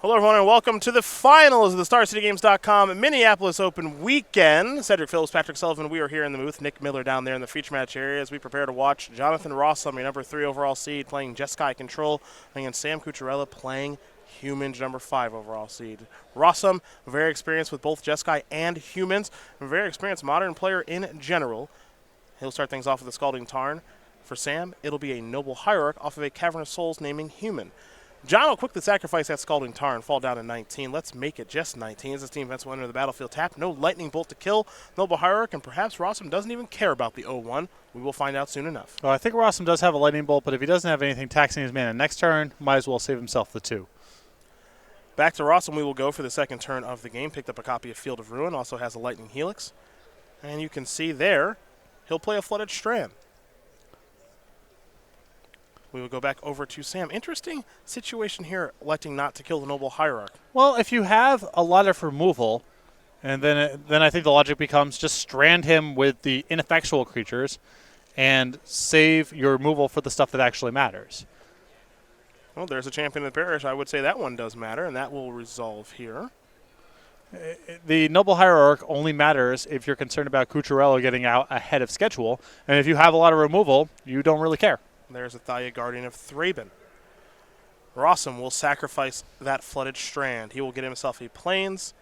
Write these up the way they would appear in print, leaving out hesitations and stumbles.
Hello, everyone, and welcome to the finals of the StarCityGames.com Minneapolis Open Weekend. Cedric Phillips, Patrick Sullivan, we are here in the booth. Nick Miller down there in the feature match area as we prepare to watch Jonathan Rosum, your number 3 overall seed, playing Jeskai Control, against Sam Cocchiarella playing Humans, number 5 overall seed. Rosum, very experienced with both Jeskai and Humans, a very experienced modern player in general. He'll start things off with a Scalding Tarn. For Sam, it'll be a Noble Hierarch off of a Cavern of Souls naming Human. John will quickly sacrifice that Scalding Tarn, fall down to 19. Let's make it just 19 as this team events will enter the battlefield tapped. No Lightning Bolt to kill Noble Hierarch, and perhaps Rosum doesn't even care about the 0-1. We will find out soon enough. Well, I think Rosum does have a Lightning Bolt, but if he doesn't have anything taxing his mana next turn, might as well save himself the 2. Back to Rosum we will go for the second turn of the game. Picked up a copy of Field of Ruin, also has a Lightning Helix. And you can see there, he'll play a Flooded Strand. We will go back over to Sam. Interesting situation here, electing not to kill the Noble Hierarch. Well, if you have a lot of removal, and then I think the logic becomes just strand him with the ineffectual creatures and save your removal for the stuff that actually matters. Well, there's a champion of the parish. I would say that one does matter, and that will resolve here. The Noble Hierarch only matters if you're concerned about Cocchiarella getting out ahead of schedule, and if you have a lot of removal, you don't really care. There's a Thalia Guardian of Thraben. Rosum will sacrifice that Flooded Strand. He will get himself a Plains,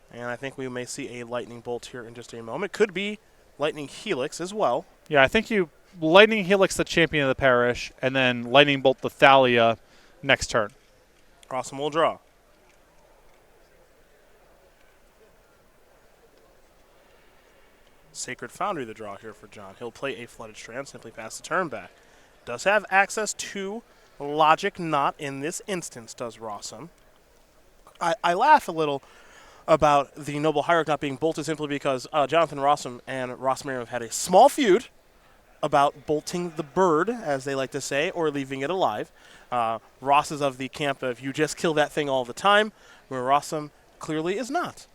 and I think we may see a Lightning Bolt here in just a moment. Could be Lightning Helix as well. Yeah, I think you Lightning Helix the champion of the parish, and then Lightning Bolt the Thalia next turn. Rosum will draw. Sacred Foundry the draw here for John. He'll play a Flooded Strand, simply pass the turn back. Does have access to Logic Knot in this instance, does Rosum. I laugh a little about the Noble Hierarch not being bolted simply because Jonathan Rosum and Rosmir have had a small feud about bolting the bird, as they like to say, or leaving it alive. Ross is of the camp of you just kill that thing all the time, where Rosum clearly is not.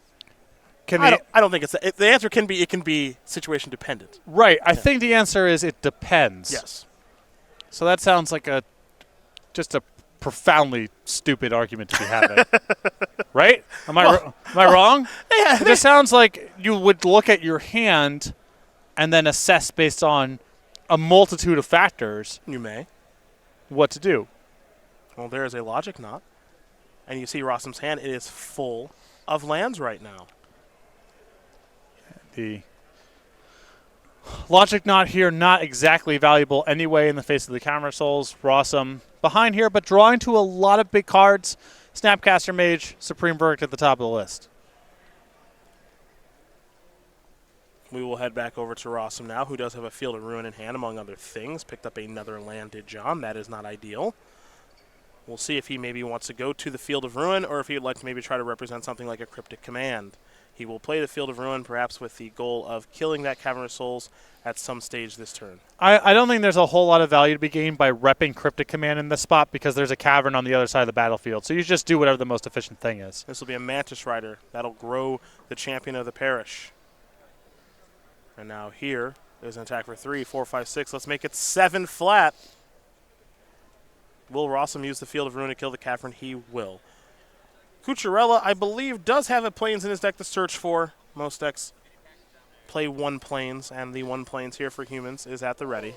I don't think it's the answer can be situation dependent. Right. I think the answer is it depends. Yes. So that sounds like just a profoundly stupid argument to be having. Right? Am I wrong? Yeah, it just sounds like you would look at your hand and then assess based on a multitude of factors. You may. What to do. Well, there is a Logic Knot, and you see Rosum's hand. It is full of lands right now. The Logic Knot here, not exactly valuable anyway in the face of the Cavern of Souls. Rosum behind here, but drawing to a lot of big cards. Snapcaster Mage, Supreme Verdict at the top of the list. We will head back over to Rosum now, who does have a Field of Ruin in hand, among other things. Picked up another land, did John. That is not ideal. We'll see if he maybe wants to go to the Field of Ruin, or if he would like to maybe try to represent something like a Cryptic Command. He will play the Field of Ruin, perhaps with the goal of killing that Cavern of Souls at some stage this turn. I don't think there's a whole lot of value to be gained by repping Cryptic Command in this spot because there's a cavern on the other side of the battlefield. So you just do whatever the most efficient thing is. This will be a Mantis Rider. That'll grow the champion of the parish. And now here is an attack for 3, 4, 5, 6. Let's make it 7 flat. Will Rosum use the Field of Ruin to kill the cavern? He will. Cocchiarella, I believe, does have a Plains in his deck to search for. Most decks play 1 Plains, and the 1 Plains here for Humans is at the ready.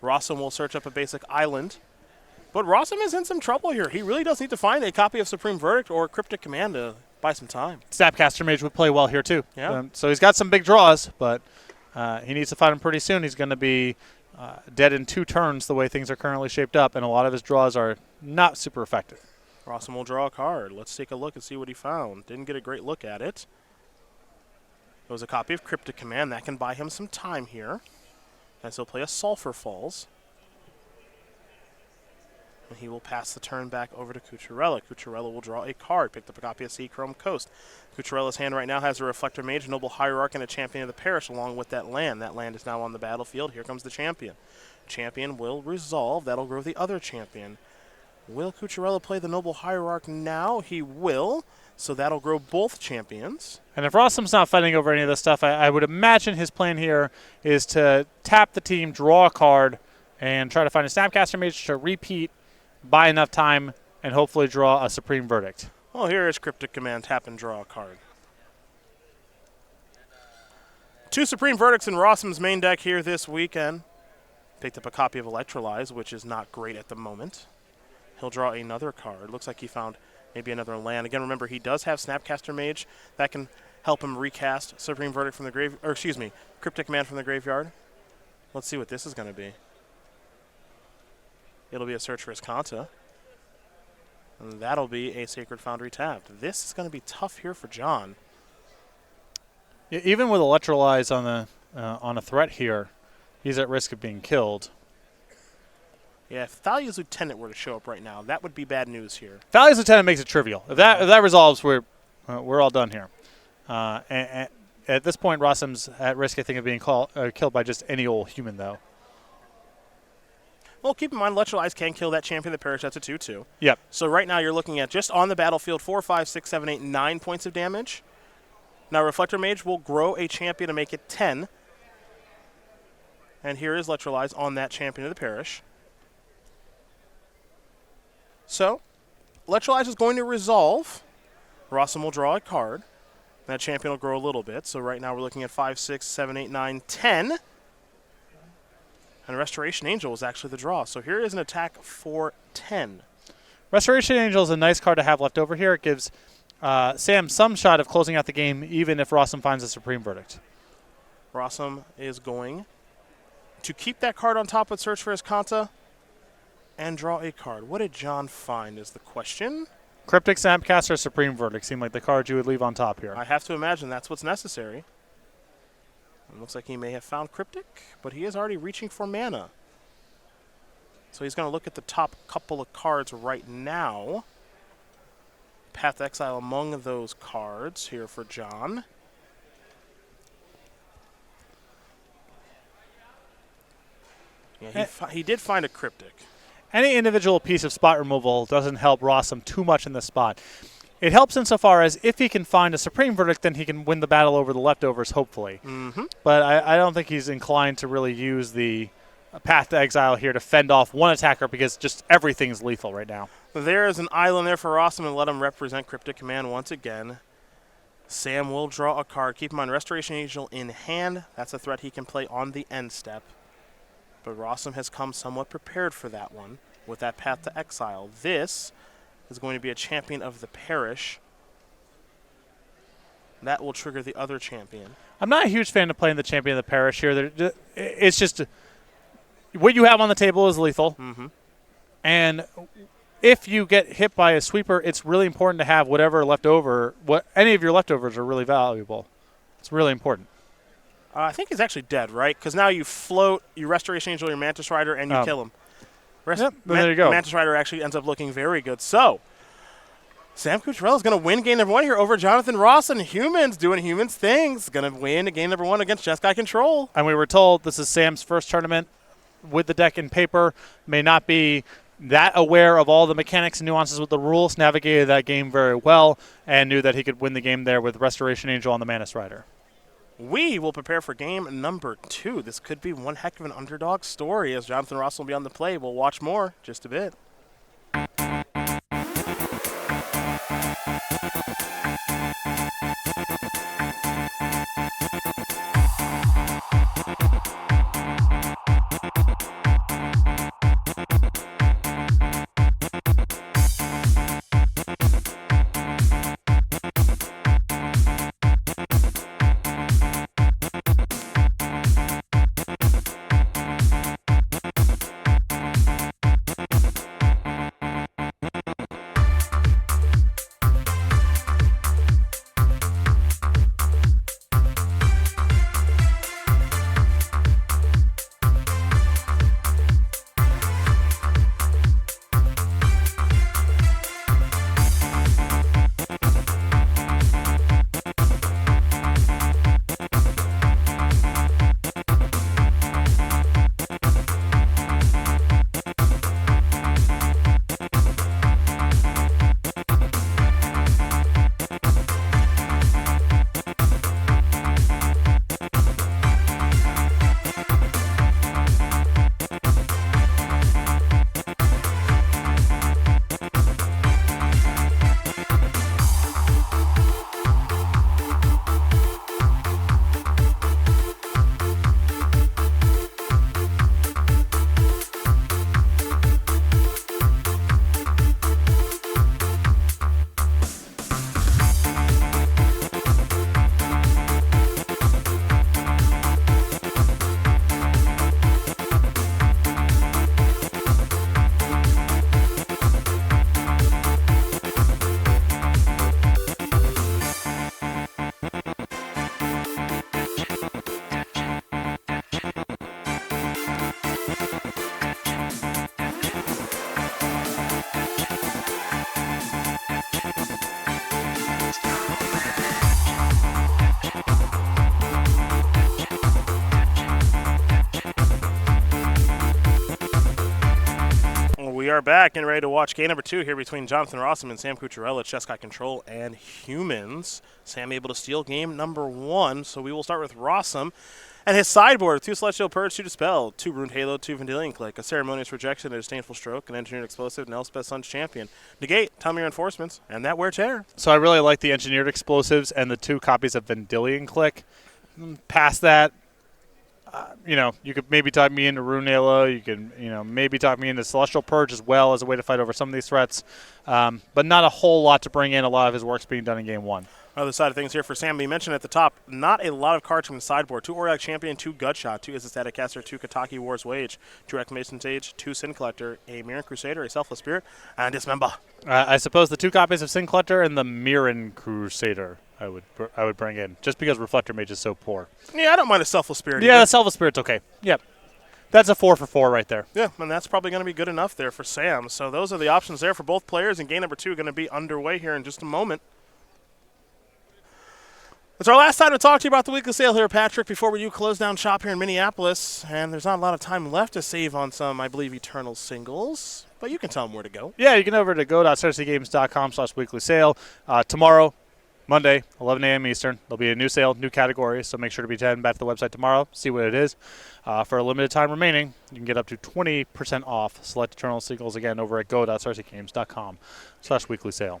Rosum will search up a basic island. But Rosum is in some trouble here. He really does need to find a copy of Supreme Verdict or Cryptic Command to buy some time. Snapcaster Mage would play well here, too. Yeah. So he's got some big draws, but he needs to find them pretty soon. He's going to be dead in 2 turns the way things are currently shaped up, and a lot of his draws are not super effective. Rosum will draw a card. Let's take a look and see what he found. Didn't get a great look at it. It was a copy of Cryptic Command. That can buy him some time here. As he'll play a Sulphur Falls. And he will pass the turn back over to Cocchiarella. Cocchiarella will draw a card. Picked up a copy of Seachrome Coast. Cocchiarella's hand right now has a Reflector Mage, Noble Hierarch, and a Champion of the Parish along with that land. That land is now on the battlefield. Here comes the champion. Champion will resolve. That'll grow the other champion. Will Cocchiarella play the Noble Hierarch now? He will. So that'll grow both champions. And if Rosum's not fighting over any of this stuff, I would imagine his plan here is to tap the team, draw a card, and try to find a Snapcaster Mage to repeat, buy enough time, and hopefully draw a Supreme Verdict. Well, here is Cryptic Command. Tap and draw a card. 2 Supreme Verdicts in Rosum's main deck here this weekend. Picked up a copy of Electrolyze, which is not great at the moment. He'll draw another card. Looks like he found maybe another land. Again, remember, he does have Snapcaster Mage. That can help him recast Supreme Verdict from the grave, or excuse me, Cryptic Command from the graveyard. Let's see what this is going to be. It'll be a Search for Iskanta. And that'll be a Sacred Foundry tapped. This is going to be tough here for John. Yeah, even with Electrolyze on a threat here, he's at risk of being killed. Yeah, if Thalia's Lieutenant were to show up right now, that would be bad news here. Thalia's Lieutenant makes it trivial. If that resolves, we're all done here. And at this point, Rosum's at risk, I think, of being killed by just any old human, though. Well, keep in mind, Electrolyze can kill that champion of the parish. That's a 2/2. Yep. So right now you're looking at just on the battlefield 4, 5, 6, 7, 8, 9 points of damage. Now Reflector Mage will grow a champion to make it 10. And here is Electrolyze on that champion of the parish. So Electrolyze is going to resolve. Rosum will draw a card. That champion will grow a little bit. So right now we're looking at 5, 6, 7, 8, 9, 10. And Restoration Angel is actually the draw. So here is an attack for 10. Restoration Angel is a nice card to have left over here. It gives Sam some shot of closing out the game, even if Rosum finds a Supreme Verdict. Rosum is going to keep that card on top with Search for Iskanta and draw a card. What did John find is the question. Cryptic, Snapcaster, Supreme Verdict seem like the cards you would leave on top here. I have to imagine that's what's necessary. It looks like he may have found Cryptic, but he is already reaching for mana. So he's going to look at the top couple of cards right now. Path to Exile among those cards here for John. Yeah, he did find a Cryptic. Any individual piece of spot removal doesn't help Rosum too much in this spot. It helps insofar as if he can find a Supreme Verdict, then he can win the battle over the leftovers, hopefully. Mm-hmm. But I don't think he's inclined to really use the Path to Exile here to fend off one attacker because just everything's lethal right now. There is an island there for Rosum, and let him represent Cryptic Command once again. Sam will draw a card. Keep in mind, Restoration Angel in hand. That's a threat he can play on the end step. But Rosum has come somewhat prepared for that one with that Path to Exile. This is going to be a champion of the parish. That will trigger the other champion. I'm not a huge fan of playing the champion of the parish here. It's just what you have on the table is lethal. Mm-hmm. And if you get hit by a sweeper, it's really important to have whatever left over. Any of your leftovers are really valuable. It's really important. I think he's actually dead, right? Because now you float, you Restoration Angel your Mantis Rider, and you kill him. Yep, there you go. Mantis Rider actually ends up looking very good. So, Sam Cocchiarella is going to win game number 1 here over Jonathan Ross and Humans, doing Humans things. Going to win game number 1 against Jeskai Control. And we were told this is Sam's first tournament with the deck in paper. May not be that aware of all the mechanics and nuances with the rules. Navigated that game very well and knew that he could win the game there with Restoration Angel on the Mantis Rider. We will prepare for game number 2. This could be one heck of an underdog story as Jonathan Ross will be on the play. We'll watch more just a bit. are back and ready to watch game number 2 here between Jonathan Rosum and Sam Cocchiarella, Jeskai Control and Humans. Sam able to steal game number 1, so we will start with Rosum. And his sideboard, 2 Celestial Purge, 2 Dispel, 2 Ruined Halo, 2 Vendilion Click, a Ceremonious Rejection, a Disdainful Stroke, an Engineered Explosive, an Elspeth Sun's Champion. Negate, tell me your enforcements, and that Wear Tear. So I really like the Engineered Explosives and the 2 copies of Vendilion Click. Past that, you could maybe talk me into Rune Halo. You can, maybe talk me into Celestial Purge as well as a way to fight over some of these threats. But not a whole lot to bring in. A lot of his work's being done in game 1. Other side of things here for Sam, we mentioned at the top, not a lot of cards from the sideboard. 2 Auric Champion, 2 Gutshot, 2 Static Caster, 2 Kataki War's Wage, 2 Reclamation Sage, 2 Sin Collector, a Mirren Crusader, a Selfless Spirit, and Dismember. I suppose the 2 copies of Sin Collector and the Mirren Crusader I would bring in, just because Reflector Mage is so poor. Yeah, I don't mind a Selfless Spirit. Yeah, the Selfless Spirit's okay. Yep. That's a 4 for 4 right there. Yeah, and that's probably going to be good enough there for Sam. So those are the options there for both players, and game number 2 going to be underway here in just a moment. It's our last time to talk to you about the weekly sale here, Patrick, before we do close down shop here in Minneapolis. And there's not a lot of time left to save on some, I believe, Eternal singles. But you can tell them where to go. Yeah, you can over to go.scggames.com/weekly sale. Tomorrow, Monday, 11 a.m. Eastern, there'll be a new sale, new category. So make sure to be heading back to the website tomorrow, see what it is. For a limited time remaining, you can get up to 20% off select Eternal singles again over at go.scggames.com/weekly sale.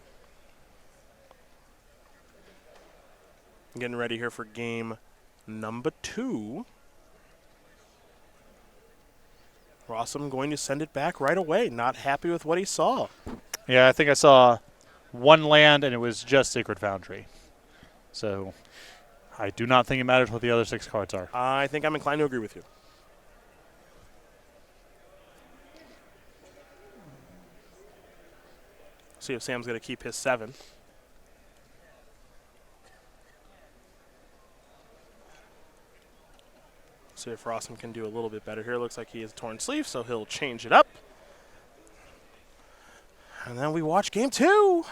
Getting ready here for game number 2. Rosum going to send it back right away. Not happy with what he saw. Yeah, I think I saw 1 land, and it was just Sacred Foundry. So I do not think it matters what the other 6 cards are. I think I'm inclined to agree with you. See if Sam's going to keep his 7. See if Rosum can do a little bit better here. Looks like he has torn sleeve, so he'll change it up. And then we watch game 2.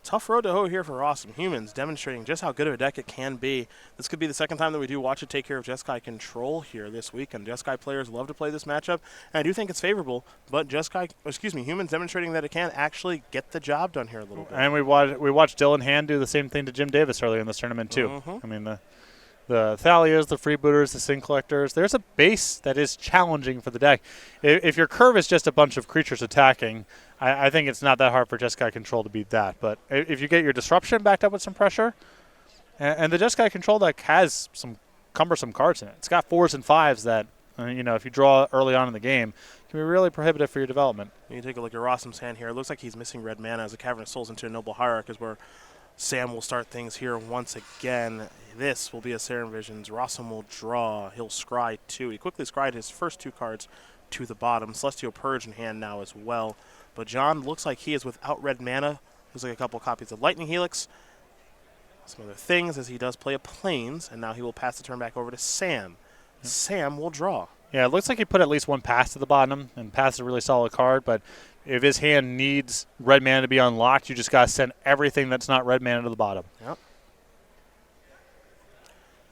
Tough road to hoe here for Rosum. Humans demonstrating just how good of a deck it can be. This could be the second time that we do watch it take care of Jeskai Control here this week, and Jeskai players love to play this matchup, and I do think it's favorable, but Humans demonstrating that it can actually get the job done here a little bit. And we watched Dylan Hand do the same thing to Jim Davis earlier in this tournament too. Mm-hmm. I mean, the Thalias, the Freebooters, the Sin Collectors, there's a base that is challenging for the deck. If your curve is just a bunch of creatures attacking, I think it's not that hard for Jeskai Control to beat that. But if you get your Disruption backed up with some pressure, and the Jeskai Control deck has some cumbersome cards in it. It's got 4s and 5s that, if you draw early on in the game, can be really prohibitive for your development. You take a look at Rossum's hand here. It looks like he's missing red mana as a Cavern of Souls into a Noble Hierarch is where Sam will start things here once again. This will be a Serum Visions. Rosum will draw. He'll scry 2. He quickly scried his first 2 cards to the bottom. Celestial Purge in hand now as well. But John looks like he is without red mana. There's like a couple copies of Lightning Helix. Some other things as he does play a Plains, and now he will pass the turn back over to Sam. Sam will draw. Yeah, it looks like he put at least 1 pass to the bottom, and pass is a really solid card, but if his hand needs red mana to be unlocked, you just got to send everything that's not red mana to the bottom. Yep.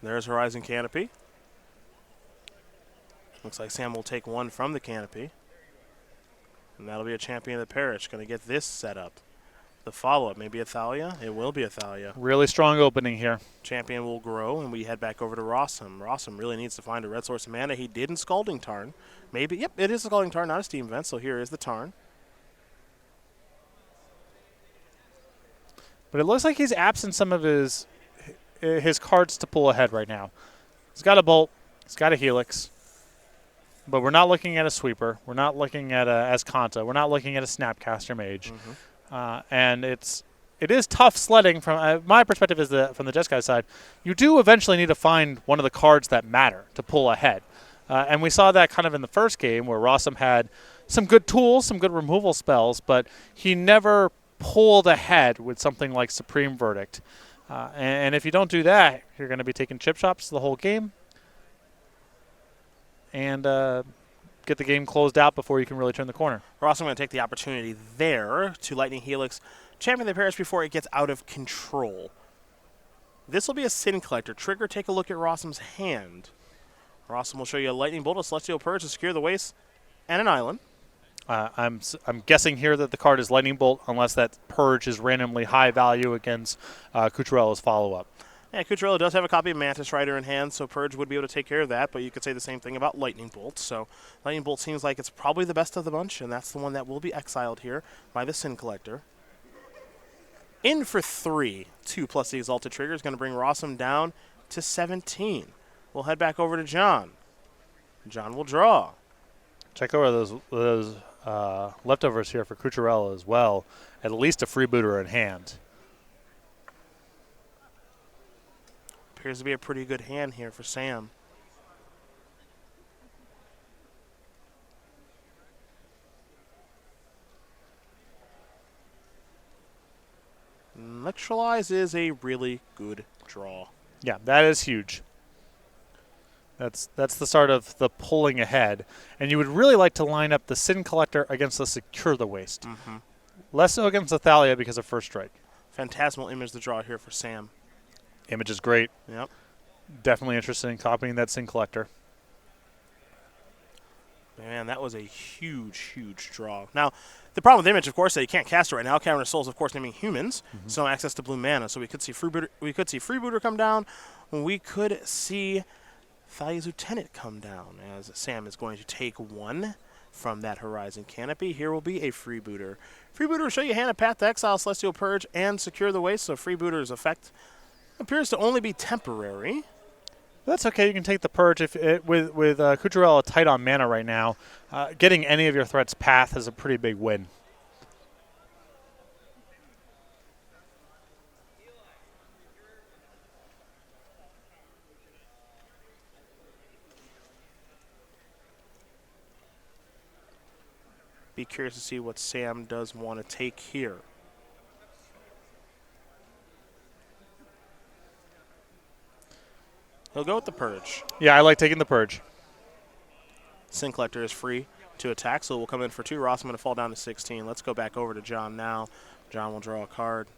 There's Horizon Canopy. Looks like Sam will take 1 from the Canopy. And that'll be a Champion of the Parish. Going to get this set up. The follow-up, maybe a Thalia? It will be a Thalia. Really strong opening here. Champion will grow, and we head back over to Rosum. Rosum really needs to find a red source of mana. He did in Scalding Tarn. Maybe, yep, it is a Scalding Tarn, not a Steam event, so here is the Tarn. But it looks like he's absent some of his cards to pull ahead right now. He's got a Bolt. He's got a Helix. But we're not looking at a Sweeper. We're not looking at a Azcanta. We're not looking at a Snapcaster Mage. And it is tough sledding from my perspective is from the Jeskai side. You do eventually need to find one of the cards that matter to pull ahead. And we saw that kind of in the first game where Rosum had some good tools, some good removal spells, but he never pulled ahead with something like Supreme Verdict. And if you don't do that, you're going to be taking chip shots the whole game and get the game closed out before you can really turn the corner. We're also going to take the opportunity there to Lightning Helix Champion of the Parish before it gets out of control. This will be a Sin Collector. Trigger, take a look at Rossum's hand. Rosum will show you a Lightning Bolt, a Celestial Purge to secure the waste, and an island. I'm guessing here that the card is Lightning Bolt, unless that Purge is randomly high value against Cocchiarella's follow-up. Yeah, Cocchiarella does have a copy of Mantis Rider in hand, so Purge would be able to take care of that, but you could say the same thing about Lightning Bolt. So Lightning Bolt seems like it's probably the best of the bunch, and that's the one that will be exiled here by the Sin Collector. In for 3, 2 plus the Exalted Trigger is going to bring Rosum down to 17. We'll head back over to John. John will draw. Check over those leftovers here for Cocchiarella as well. At least a freebooter in hand. Appears to be a pretty good hand here for Sam. Neutralize is a really good draw. Yeah, that is huge. That's the start of the pulling ahead. And you would really like to line up the Sin Collector against the Secure the Waste. Mm-hmm. Less so against the Thalia because of First Strike. Phantasmal Image the draw here for Sam. Image is great. Yep. Definitely interested in copying that Sin Collector. Man, that was a huge, huge draw. Now, the problem with Image, of course, is that you can't cast it right now. Cavern of Souls, of course, naming humans, so no access to blue mana. So we could see Freebooter come down. We could see Thalia's Lieutenant come down, as Sam is going to take 1 from that Horizon Canopy. Here will be a Freebooter. Freebooter will show you hand a Path to Exile, Celestial Purge, and Secure the Waste. So Freebooter's effect appears to only be temporary. That's okay. You can take the Purge with Cocchiarella tight on mana right now. Getting any of your threats path is a pretty big win. Be curious to see what Sam does want to take here. He'll go with the Purge. Yeah, I like taking the Purge. Sin Collector is free to attack, so we'll come in for 2. Ross, I'm going to fall down to 16. Let's go back over to John now. John will draw a card.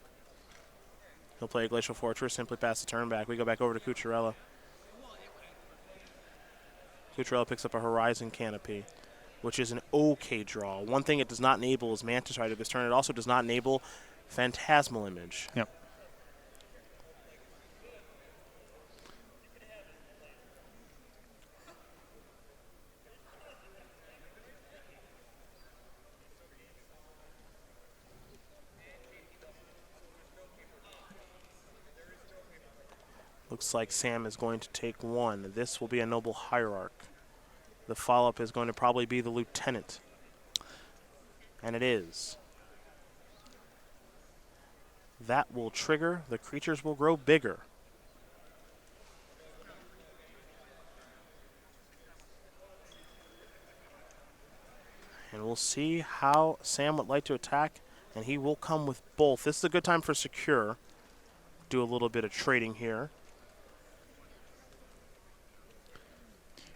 He'll play a Glacial Fortress, simply pass the turn back. We go back over to Cocchiarella. Cocchiarella picks up a Horizon Canopy, which is an okay draw. One thing it does not enable is Mantis Rider this turn. It also does not enable Phantasmal Image. Yep. Looks like Sam is going to take 1. This will be a Noble Hierarch. The follow-up is going to probably be the Lieutenant. And it is. That will trigger. The creatures will grow bigger. And we'll see how Sam would like to attack, and he will come with both. This is a good time for Secure. Do a little bit of trading here.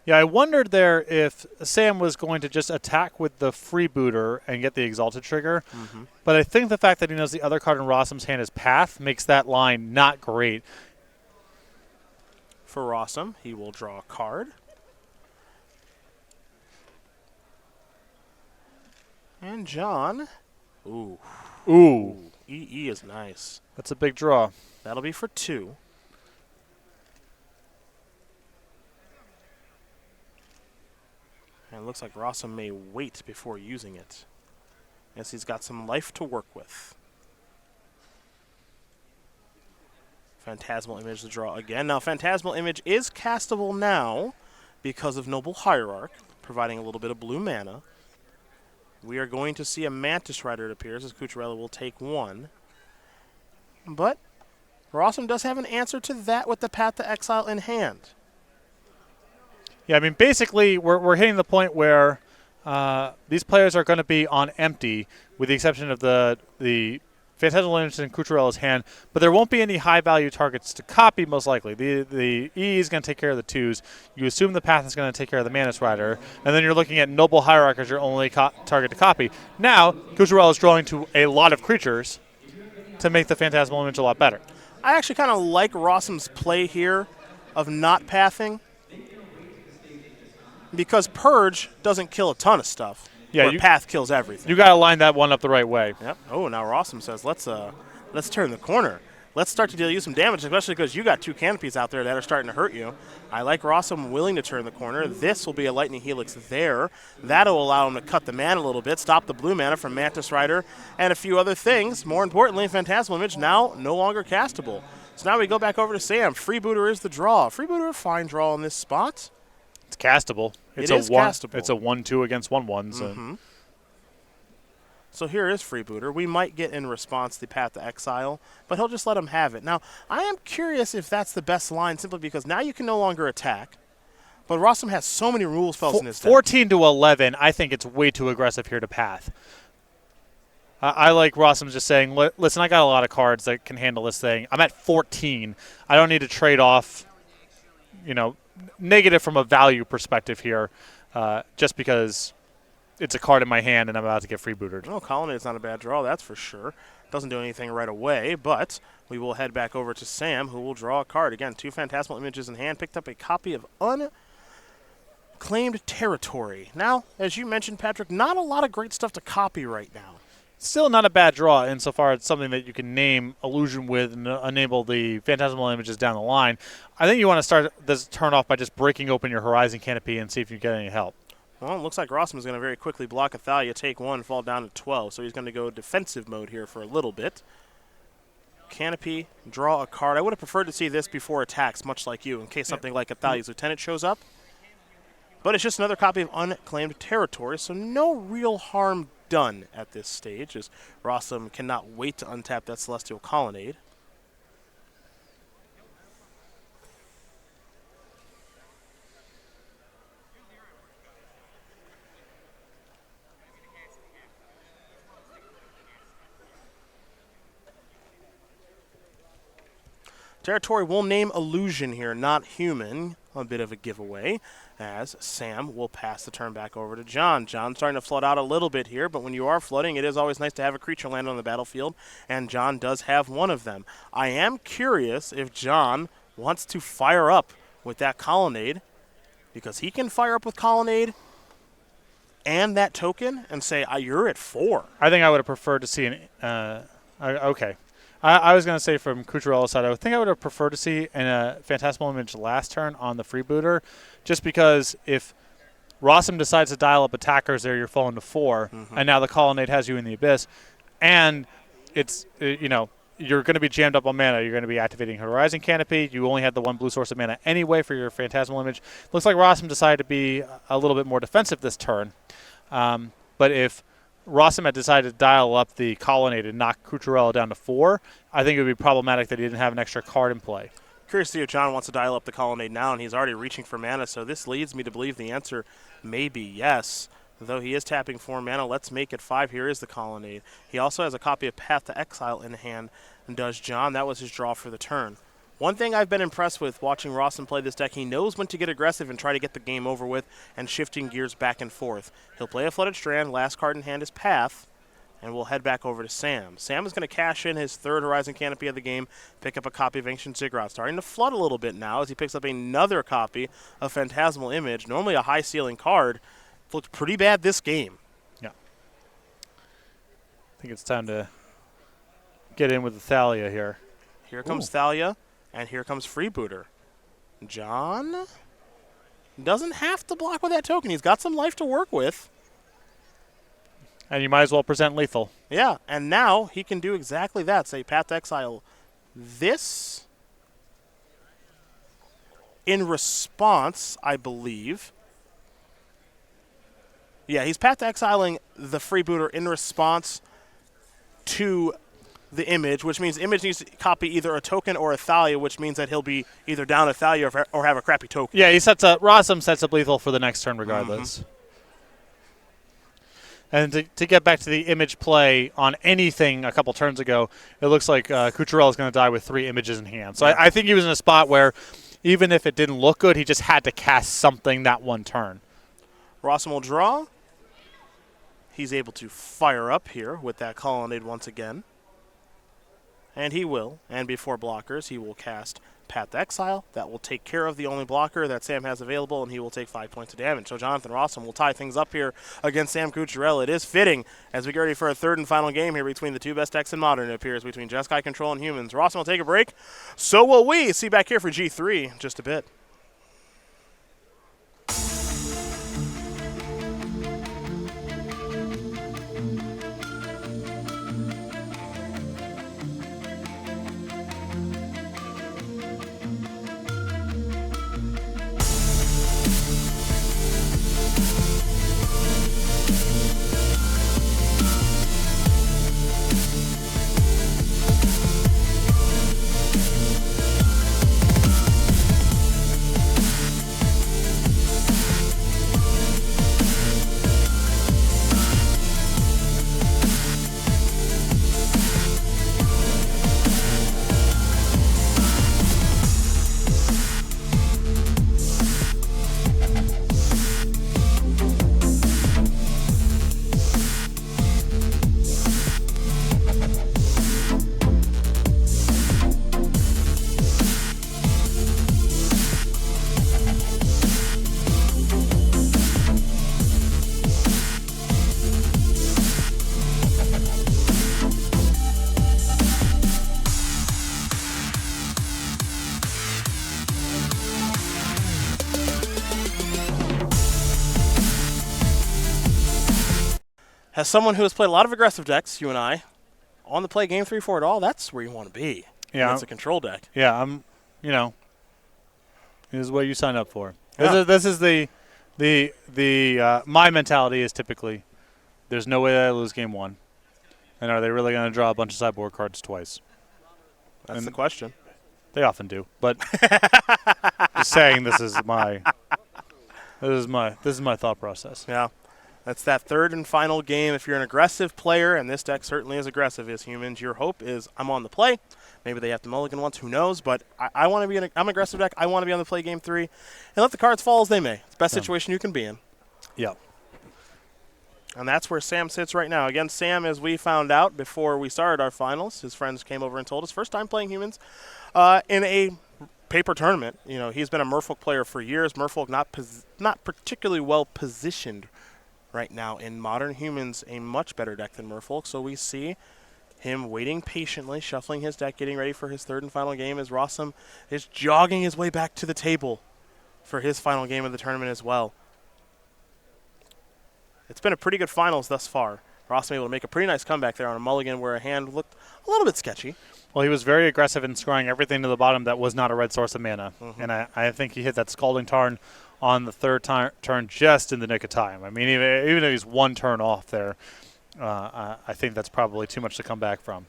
Yeah, I wondered there if Sam was going to just attack with the Freebooter and get the Exalted Trigger. But I think the fact that he knows the other card in Rosum's hand is Path makes that line not great. For Rosum, he will draw a card. And John. Ooh. EE is nice. That's a big draw. That'll be for 2. And it looks like Rosum may wait before using it, as he's got some life to work with. Phantasmal Image to draw again. Now, Phantasmal Image is castable now because of Noble Hierarch, providing a little bit of blue mana. We are going to see a Mantis Rider, it appears, as Cocchiarella will take 1. But Rosum does have an answer to that with the Path to Exile in hand. Yeah, I mean, basically, we're hitting the point where these players are going to be on empty, with the exception of the Phantasmal Image in Cocchiarella's hand, but there won't be any high-value targets to copy, most likely. The E is going to take care of the 2s. You assume the Path is going to take care of the Mantis Rider, and then you're looking at Noble Hierarch as your only target to copy. Now, Cocchiarella is drawing to a lot of creatures to make the Phantasmal Image a lot better. I actually kind of like Rosum's play here of not pathing. because Purge doesn't kill a ton of stuff. Yeah, where Path kills everything. You got to line that one up the right way. Yep. Oh, now Rosum says, let's turn the corner. Let's start to deal you some damage, especially because you got 2 canopies out there that are starting to hurt you. I like Rosum willing to turn the corner. This will be a Lightning Helix there. That'll allow him to cut the mana a little bit, stop the blue mana from Mantis Rider, and a few other things. More importantly, Phantasmal Image now no longer castable. So now we go back over to Sam. Freebooter is the draw. Freebooter, fine draw in this spot. It's castable. It is castable. It's a 1/2 against 1/1. So. So here is Freebooter. We might get in response the Path to Exile, but he'll just let him have it. Now, I am curious if that's the best line simply because now you can no longer attack, but Rosum has so many rule spells in his deck. 14 to 11, I think it's way too aggressive here to Path. I like Rosum just saying, listen, I got a lot of cards that can handle this thing. I'm at 14. I don't need to trade off, negative from a value perspective here just because it's a card in my hand and I'm about to get freebooted. Oh, Colonnade's not a bad draw, that's for sure. Doesn't do anything right away, but we will head back over to Sam, who will draw a card. Again, 2 Phantasmal Images in hand, picked up a copy of Unclaimed Territory. Now, as you mentioned, Patrick, not a lot of great stuff to copy right now. Still not a bad draw insofar as something that you can name Illusion with and enable the Phantasmal Images down the line. I think you want to start this turn off by just breaking open your Horizon Canopy and see if you get any help. Well, it looks like Rosum is going to very quickly block Athalia, take 1, fall down to 12. So he's going to go defensive mode here for a little bit. Canopy, draw a card. I would have preferred to see this before attacks, much like you, in case something like Athalia's Lieutenant shows up. But it's just another copy of Unclaimed Territory, so no real harm done at this stage, as Rosum cannot wait to untap that Celestial Colonnade. Territory will name Illusion here, not Human. A bit of a giveaway, as Sam will pass the turn back over to John. John's starting to flood out a little bit here, but when you are flooding, it is always nice to have a creature land on the battlefield, and John does have one of them. I am curious if John wants to fire up with that Colonnade, because he can fire up with Colonnade and that token and say, you're at 4. I think I would have preferred to see an okay. I was going to say from Cocchiarella's side, I think I would have preferred to see a Phantasmal Image last turn on the freebooter, just because if Rosum decides to dial up attackers there, you're falling to 4, and now the Colonnade has you in the Abyss, and it's, you're going to be jammed up on mana. You're going to be activating Horizon Canopy. You only had the 1 blue source of mana anyway for your Phantasmal Image. Looks like Rosum decided to be a little bit more defensive this turn, but if Rosum had decided to dial up the Colonnade and knock Cocchiarella down to 4, I think it would be problematic that he didn't have an extra card in play. Curious to see if John wants to dial up the Colonnade now, and he's already reaching for mana, so this leads me to believe the answer may be yes. Though he is tapping 4 mana, let's make it 5. Here is the Colonnade. He also has a copy of Path to Exile in hand, and does John. That was his draw for the turn. One thing I've been impressed with watching Rosum play this deck, he knows when to get aggressive and try to get the game over with and shifting gears back and forth. He'll play a Flooded Strand, last card in hand is Path, and we'll head back over to Sam. Sam is going to cash in his 3rd Horizon Canopy of the game, pick up a copy of Ancient Ziggurat. Starting to flood a little bit now as he picks up another copy of Phantasmal Image, normally a high ceiling card. Looked pretty bad this game. Yeah. I think it's time to get in with the Thalia here. Here comes Thalia. And here comes Freebooter. John doesn't have to block with that token. He's got some life to work with. And you might as well present lethal. Yeah, and now he can do exactly that. Say Path to Exile this in response, I believe. Yeah, he's Path to Exiling the Freebooter in response to the Image, which means Image needs to copy either a token or a Thalia, which means that he'll be either down a Thalia or have a crappy token. Yeah, Rosum sets up lethal for the next turn regardless. And to get back to the Image play on anything a couple turns ago, it looks like Cocchiarella is going to die with 3 images in hand. So I think he was in a spot where even if it didn't look good, he just had to cast something that one turn. Rosum will draw. He's able to fire up here with that Colonnade once again. And he will. And before blockers, he will cast Path to Exile. That will take care of the only blocker that Sam has available, and he will take 5 points of damage. So Jonathan Rosum will tie things up here against Sam Cocchiarella. It is fitting as we get ready for a third and final game here between the two best decks in Modern, it appears, between Jeskai Control and Humans. Rosum will take a break. So will we. See you back here for G3 in just a bit. As someone who has played a lot of aggressive decks, you and I, on the play game 3 for it all, that's where you want to be. Yeah. It's a control deck. Yeah, this is what you signed up for. Yeah. This is my mentality is typically, there's no way that I lose game 1. And are they really going to draw a bunch of sideboard cards twice? That's the question. They often do, but just saying this is my thought process. Yeah. That's that third and final game. If you're an aggressive player, and this deck certainly is aggressive as Humans, your hope is I'm on the play. Maybe they have to mulligan once, who knows? But I want to be I'm an aggressive deck. I want to be on the play game 3 and let the cards fall as they may. It's the best situation you can be in. Yeah. And that's where Sam sits right now. Again, Sam, as we found out before we started our finals, his friends came over and told us, first time playing Humans in a paper tournament. You know, he's been a Merfolk player for years. Merfolk not particularly well positioned right now in Modern. Humans, a much better deck than Merfolk, so we see him waiting patiently, shuffling his deck, getting ready for his third and final game as Rosum is jogging his way back to the table for his final game of the tournament as well. It's been a pretty good finals thus far. Rosum able to make a pretty nice comeback there on a mulligan where a hand looked a little bit sketchy. Well, he was very aggressive in scrying everything to the bottom that was not a red source of mana. Mm-hmm. And I think he hit that Scalding Tarn on the third turn just in the nick of time. I mean, even if he's one turn off there, I think that's probably too much to come back from.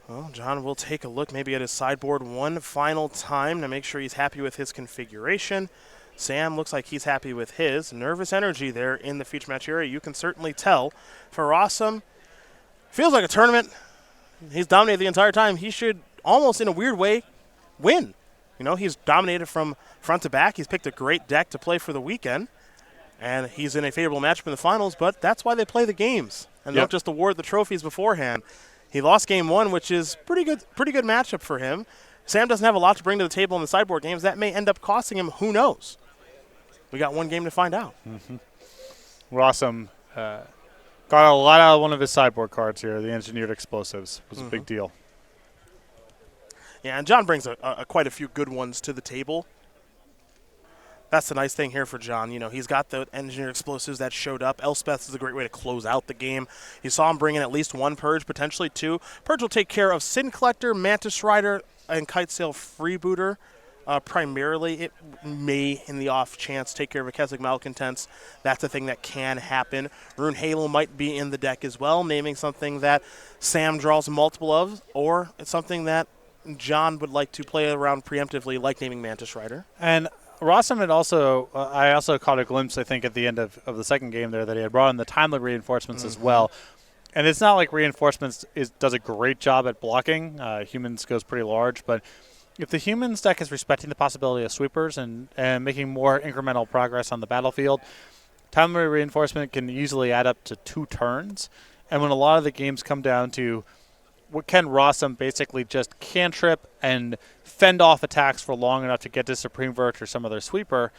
Well, John will take a look maybe at his sideboard one final time to make sure he's happy with his configuration. Sam looks like he's happy with his. Nervous energy there in the feature match area. You can certainly tell. For Rosum, feels like a tournament. He's dominated the entire time. He should almost, in a weird way, win. You know, he's dominated from front to back. He's picked a great deck to play for the weekend. And he's in a favorable matchup in the finals, but that's why they play the games. And don't just award the trophies beforehand. He lost game 1, which is pretty good matchup for him. Sam doesn't have a lot to bring to the table in the sideboard games. That may end up costing him. Who knows? We got one game to find out. Mm-hmm. Rosum got a lot out of one of his sideboard cards here. The Engineered Explosives was a big deal. Yeah, and John brings quite a few good ones to the table. That's the nice thing here for John. You know, he's got the Engineered Explosives that showed up. Elspeth is a great way to close out the game. You saw him bring in at least one Purge, potentially 2. Purge will take care of Sin Collector, Mantis Rider, and Kitesail Freebooter. Primarily, it may, in the off chance, take care of a Keswick Malcontents. That's a thing that can happen. Rune Halo might be in the deck as well, naming something that Sam draws multiple of, or it's something that John would like to play around preemptively, like naming Mantis Rider. And Rosum had also, I also caught a glimpse, I think, at the end of the second game there, that he had brought in the timely reinforcements as well. And it's not like reinforcements does a great job at blocking. Humans goes pretty large, but if the Humans deck is respecting the possibility of sweepers and making more incremental progress on the battlefield, timely reinforcement can easily add up to 2 turns. And when a lot of the games come down to can Rosum basically just cantrip and fend off attacks for long enough to get to Supreme Verdict or some other sweeper?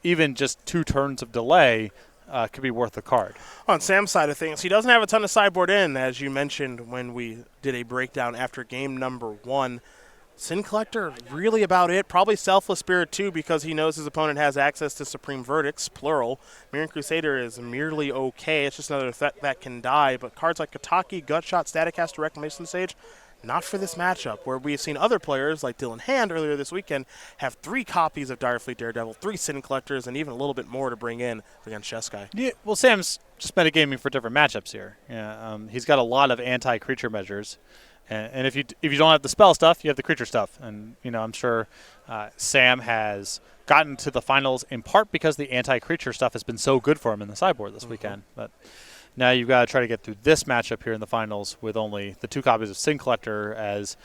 Even just 2 turns of delay could be worth the card. On Sam's side of things, he doesn't have a ton of sideboard in, as you mentioned when we did a breakdown after game number 1. Sin Collector, really about it. Probably Selfless Spirit, too, because he knows his opponent has access to Supreme Verdicts, plural. Mirran Crusader is merely okay. It's just another threat that can die. But cards like Kataki, Gutshot, Staticaster, Reclamation Sage, not for this matchup, where we've seen other players like Dylan Hand earlier this weekend have 3 copies of Direfleet Daredevil, 3 Sin Collectors, and even a little bit more to bring in against Jeskai. Yeah, well, Sam's just metagaming for different matchups here. Yeah, he's got a lot of anti-creature measures. And if you don't have the spell stuff, you have the creature stuff. And, I'm sure Sam has gotten to the finals in part because the anti-creature stuff has been so good for him in the sideboard this weekend. But now you've got to try to get through this matchup here in the finals with only the 2 copies of Sin Collector as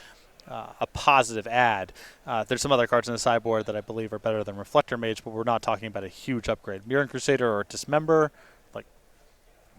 a positive add. There's some other cards in the sideboard that I believe are better than Reflector Mage, but we're not talking about a huge upgrade. Mirran Crusader or Dismember,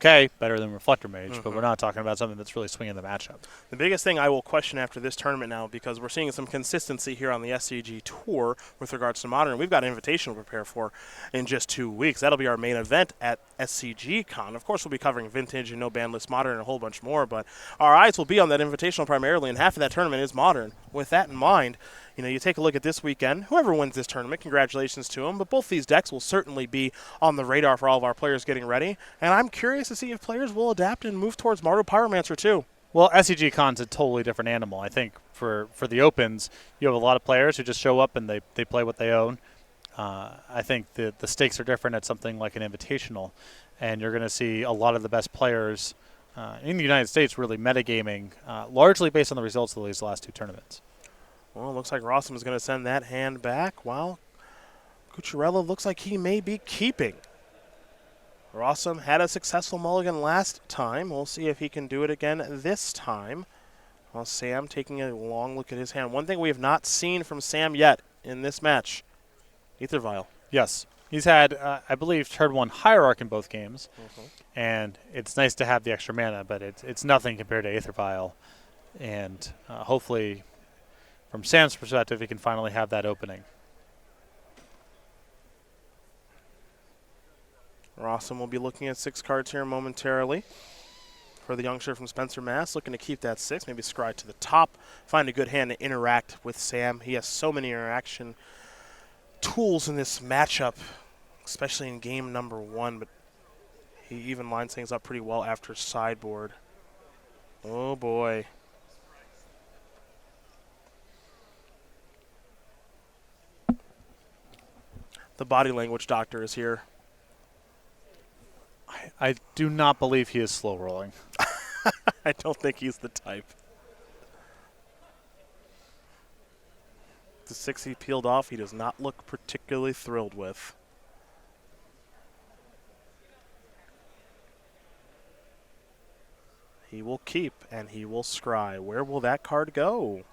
okay, better than Reflector Mage, but we're not talking about something that's really swinging the matchup. The biggest thing I will question after this tournament now, because we're seeing some consistency here on the SCG Tour with regards to Modern. We've got an invitation to prepare for in just 2 weeks. That'll be our main event at SCG Con. Of course, we'll be covering Vintage and No Ban List Modern and a whole bunch more, but our eyes will be on that invitational primarily, and half of that tournament is Modern. With that in mind, you take a look at this weekend. Whoever wins this tournament, congratulations to them. But both these decks will certainly be on the radar for all of our players getting ready. And I'm curious to see if players will adapt and move towards Mardu Pyromancer too. Well, SCG Con's a totally different animal. I think for the Opens, you have a lot of players who just show up and they play what they own. I think the stakes are different at something like an Invitational. And you're going to see a lot of the best players in the United States really metagaming, largely based on the results of these last 2 tournaments. Well, it looks like Rosum is going to send that hand back. While Cocchiarella looks like he may be keeping. Rosum had a successful mulligan last time. We'll see if he can do it again this time. While Sam taking a long look at his hand. One thing we have not seen from Sam yet in this match, Aether Vial. Yes. He's had, I believe, turn 1 Hierarch in both games. And it's nice to have the extra mana, but it's nothing compared to Aether Vial. And hopefully, from Sam's perspective, he can finally have that opening. Rosum will be looking at 6 cards here momentarily. For the youngster from Spencer, Mass, looking to keep that 6, maybe scry to the top, find a good hand to interact with Sam. He has so many interaction tools in this matchup, especially in game number 1, but he even lines things up pretty well after sideboard. Oh boy. The body language doctor is here. I do not believe he is slow rolling. I don't think he's the type. The 6 he peeled off, he does not look particularly thrilled with. He will keep, and he will scry. Where will that card go?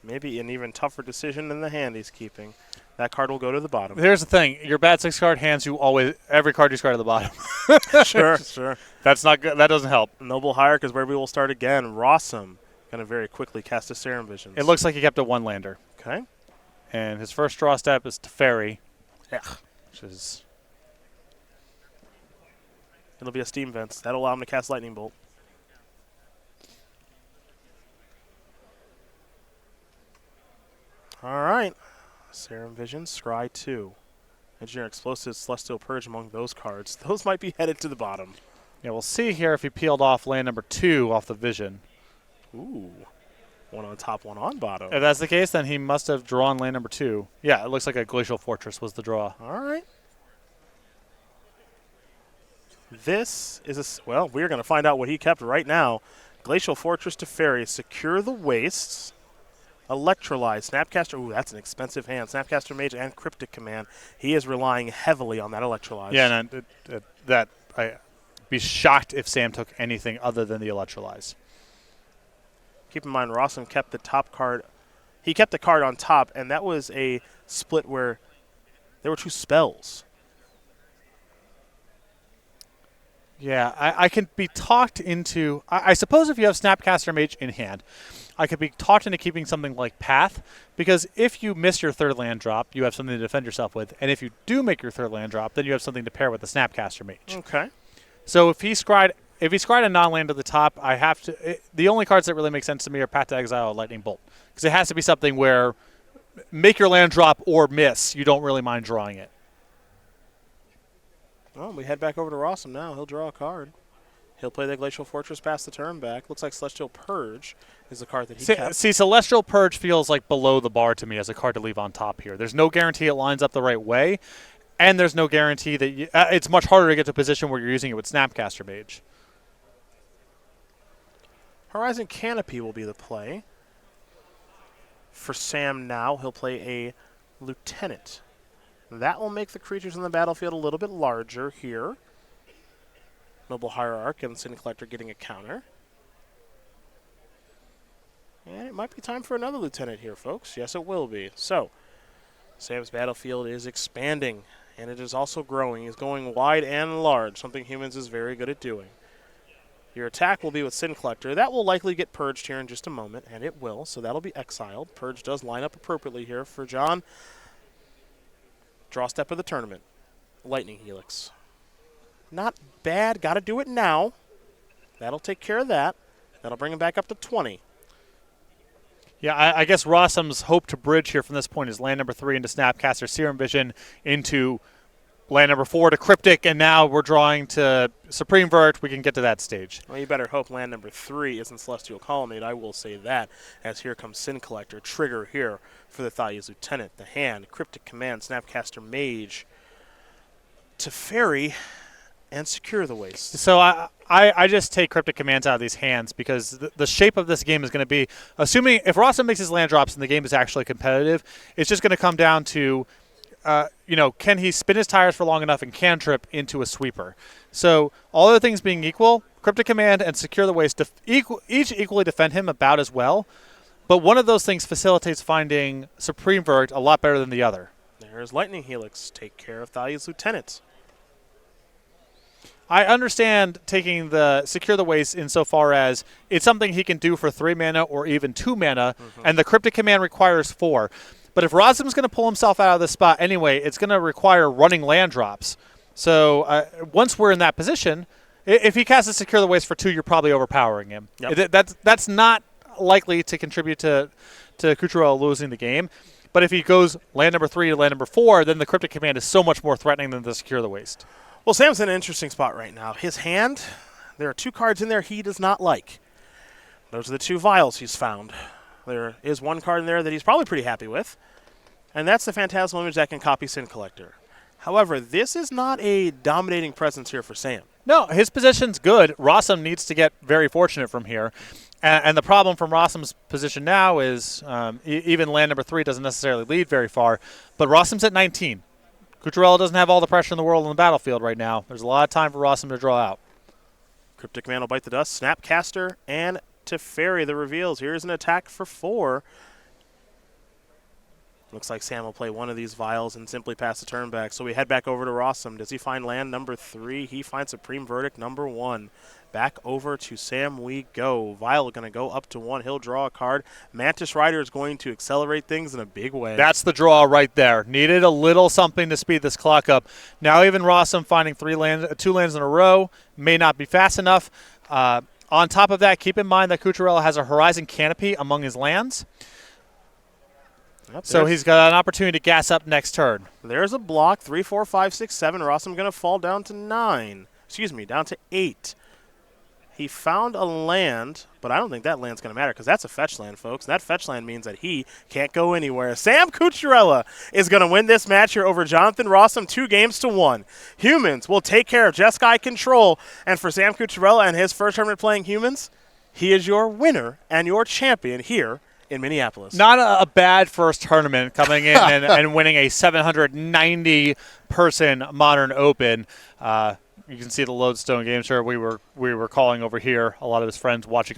Maybe an even tougher decision than the hand he's keeping. That card will go to the bottom. Here's the thing. Your bad 6-card hands you always, every card you scry to the bottom. Sure. That's not good. That doesn't help. Noble Hierarch is where we will start again. Rosum going to very quickly cast a Serum Visions. It looks like he kept a 1-lander. Okay. And his first draw step is to Fairy. Yeah. Which is... It'll be a Steam Vents. That'll allow him to cast Lightning Bolt. All right. Serum Vision, Scry 2. Engineer Explosive, Celestial Purge among those cards. Those might be headed to the bottom. Yeah, we'll see here if he peeled off land number 2 off the Vision. Ooh. One on top, one on bottom. If that's the case, then he must have drawn land number 2. Yeah, it looks like a Glacial Fortress was the draw. All right. This is well, we're going to find out what he kept right now. Glacial Fortress to Fairy. Secure the Wastes. Electrolyze. Snapcaster. Ooh, that's an expensive hand. Snapcaster Mage and Cryptic Command. He is relying heavily on that Electrolyze. Yeah, and I'd be shocked if Sam took anything other than the Electrolyze. Keep in mind, Rosum kept the top card. He kept the card on top, and that was a split where there were 2 spells. Yeah, I can be talked into. I suppose if you have Snapcaster Mage in hand, I could be talked into keeping something like Path, because if you miss your third land drop, you have something to defend yourself with, and if you do make your third land drop, then you have something to pair with the Snapcaster Mage. Okay. So if he scryed a non-land to the top, I have to. The only cards that really make sense to me are Path to Exile and Lightning Bolt, because it has to be something where make your land drop or miss, you don't really mind drawing it. Well, we head back over to Rosum now. He'll draw a card. He'll play the Glacial Fortress, pass the turn back. Looks like Celestial Purge is the card that he kept. See, Celestial Purge feels like below the bar to me as a card to leave on top here. There's no guarantee it lines up the right way, and there's no guarantee that it's much harder to get to a position where you're using it with Snapcaster Mage. Horizon Canopy will be the play. For Sam now, he'll play a Lieutenant. That will make the creatures in the battlefield a little bit larger here. Noble Hierarch and Sin Collector getting a counter. And it might be time for another Lieutenant here, folks. Yes, it will be. So, Sam's battlefield is expanding, and it is also growing. He's going wide and large, something Humans is very good at doing. Your attack will be with Sin Collector. That will likely get purged here in just a moment, and it will, so that'll be exiled. Purge does line up appropriately here for John. Draw step of the tournament. Lightning Helix. Not bad. Got to do it now. That'll take care of that. That'll bring him back up to 20. Yeah, I guess Rosum's hope to bridge here from this point is land number 3 into Snapcaster Serum Vision, into land number 4 to Cryptic, and now we're drawing to Supreme Verdict. We can get to that stage. Well, you better hope land number 3 isn't Celestial Colonnade. I will say that, as here comes Sin Collector. Trigger here for the Thalia's Lieutenant. The hand, Cryptic Command, Snapcaster Mage, Teferi, and Secure the Waste. So I just take Cryptic Commands out of these hands because the shape of this game is going to be, assuming if Rosum makes his land drops and the game is actually competitive, it's just going to come down to, can he spin his tires for long enough and cantrip into a sweeper? So all other things being equal, Cryptic Command and Secure the Waste each equally defend him about as well, but one of those things facilitates finding Supreme Verdict a lot better than the other. There's Lightning Helix. Take care of Thalia's Lieutenant. I understand taking the Secure the Waste insofar as it's something he can do for 3 mana or even 2 mana, and the Cryptic Command requires 4. But if Rosum's going to pull himself out of this spot anyway, it's going to require running land drops. So once we're in that position, if he casts a Secure the Waste for 2, you're probably overpowering him. Yep. That's not likely to contribute to Cocchiarella losing the game. But if he goes land number 3 to land number 4, then the Cryptic Command is so much more threatening than the Secure the Waste. Well, Sam's in an interesting spot right now. His hand, there are 2 cards in there he does not like. Those are the 2 vials he's found. There is 1 card in there that he's probably pretty happy with, and that's the Phantasmal Image that can copy Sin Collector. However, this is not a dominating presence here for Sam. No, his position's good. Rosum needs to get very fortunate from here. And the problem from Rosum's position now is even land number 3 doesn't necessarily lead very far, but Rosum's at 19. Cocchiarella doesn't have all the pressure in the world on the battlefield right now. There's a lot of time for Rosum to draw out. Cryptic Man will bite the dust. Snapcaster and Teferi the reveals. Here's an attack for 4. Looks like Sam will play one of these vials and simply pass the turn back. So we head back over to Rosum. Does he find land number 3? He finds Supreme Verdict number 1. Back over to Sam we go. Vial going to go up to 1. He'll draw a card. Mantis Rider is going to accelerate things in a big way. That's the draw right there. Needed a little something to speed this clock up. Now even Rosum finding 2 lands in a row may not be fast enough. On top of that, keep in mind that Cocchiarella has a Horizon Canopy among his lands. Yep, so he's got an opportunity to gas up next turn. There's a block. 3, 4, 5, 6, 7. Rosum going to fall down to 9. Excuse me, down to 8. He found a land, but I don't think that land's going to matter because that's a fetch land, folks. That fetch land means that he can't go anywhere. Sam Cocchiarella is going to win this match here over Jonathan Rosum 2-1. Humans will take care of Jeskai Control, and for Sam Cocchiarella and his first tournament playing Humans, he is your winner and your champion here in Minneapolis. Not a bad first tournament coming in and winning a 790-person Modern Open. You can see the Lodestone Game Show we were calling over here. A lot of his friends watching on